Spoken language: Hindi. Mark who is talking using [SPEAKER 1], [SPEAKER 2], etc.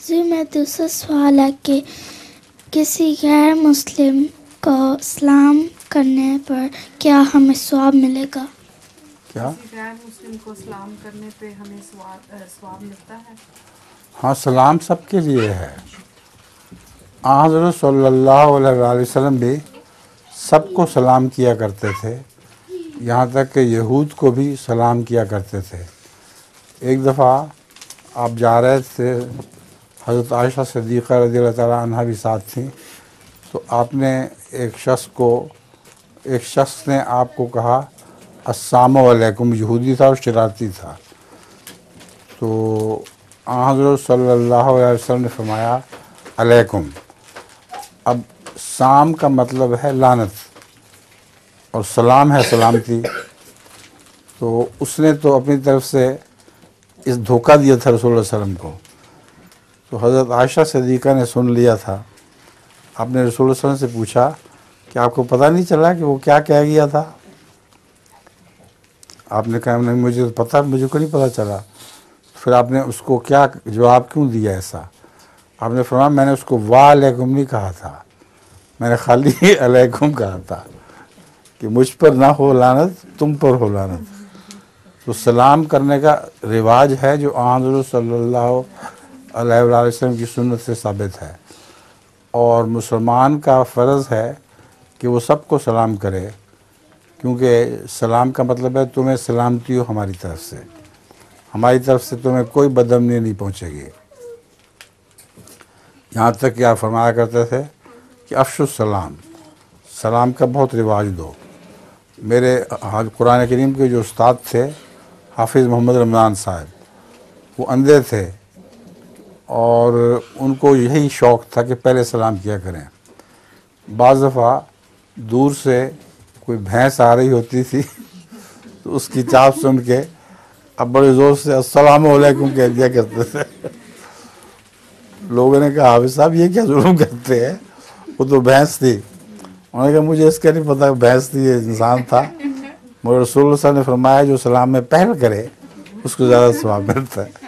[SPEAKER 1] जी मैं दूसरा सवाल है कि किसी गैर मुस्लिम को सलाम करने पर क्या हमें सवाब मिलेगा?
[SPEAKER 2] क्या?
[SPEAKER 3] किसी गैर मुस्लिम को सलाम करने पे हमें सवाब मिलता है?
[SPEAKER 2] हाँ, सलाम सबके लिए है। हज़रत सल्लल्लाहु अलैहि वसल्लम भी सबको सलाम किया करते थे, यहाँ तक कि यहूद को भी सलाम किया करते थे। एक दफ़ा आप जा रहे थे, हज़रत आयशा सिद्दीक़ा रज़ियल्लाहु तआला अन्हा भी साथ थी, तो आपने एक शख्स ने आपको कहा अस्सलामु अलैकुम। यहूदी था और शरारती था। तो हज़रत सल्लल्लाहु अलैहि वसल्लम ने फरमाया अलैकुम। अब साम का मतलब है लानत और सलाम है सलामती। तो उसने तो अपनी तरफ से इस धोखा दिया था रसूल सल्लम को। तो हज़रत आयशा सिद्दीक़ा ने सुन लिया था। आपने रसूल सल्लम से पूछा कि आपको पता नहीं चला कि वो क्या कह गया था? आपने कहा नहीं, मुझे तो पता, मुझे को नहीं पता चला। फिर आपने उसको क्या जवाब क्यों दिया ऐसा? आपने फरमाया मैंने उसको वालेकुम नहीं कहा था, मैंने खाली अलैकुम कहा था कि मुझ पर ना हो लानत, तुम पर हो लानत। तो सलाम करने का रिवाज है जो हज़रत सल्लल्लाहु अलैहि वसल्लम की सुन्नत से साबित है, और मुसलमान का फ़र्ज़ है कि वो सबको सलाम करे, क्योंकि सलाम का मतलब है तुम्हें सलामती हो हमारी तरफ से, हमारी तरफ से तुम्हें कोई बदअमनी नहीं पहुँचेगी। यहाँ तक कि आप फरमाया करते थे कि अफ़शुस सलाम, सलाम का बहुत रिवाज दो। मेरे कुरान करीम के जो उस्ताद थे हाफिज़ मोहम्मद रमज़ान साहब, वो अंधे थे और उनको यही शौक़ था कि पहले सलाम किया करें। बाज़ दफ़ा दूर से कोई भैंस आ रही होती थी तो उसकी चाप सुन के अब बड़े ज़ोर से अस्सलामु अलैकुम कह दिया करते थे। लोगों ने कहा हाफिज़ साहब ये क्या जुल्म करते हैं, वो तो भैंस थी। उन्होंने कहा मुझे इसका नहीं पता भैंस थी, ये इंसान था। मगर रसूलुल्लाह ने फरमाया जो सलाम में पहल करे उसको ज़्यादा सवाब मिलता है।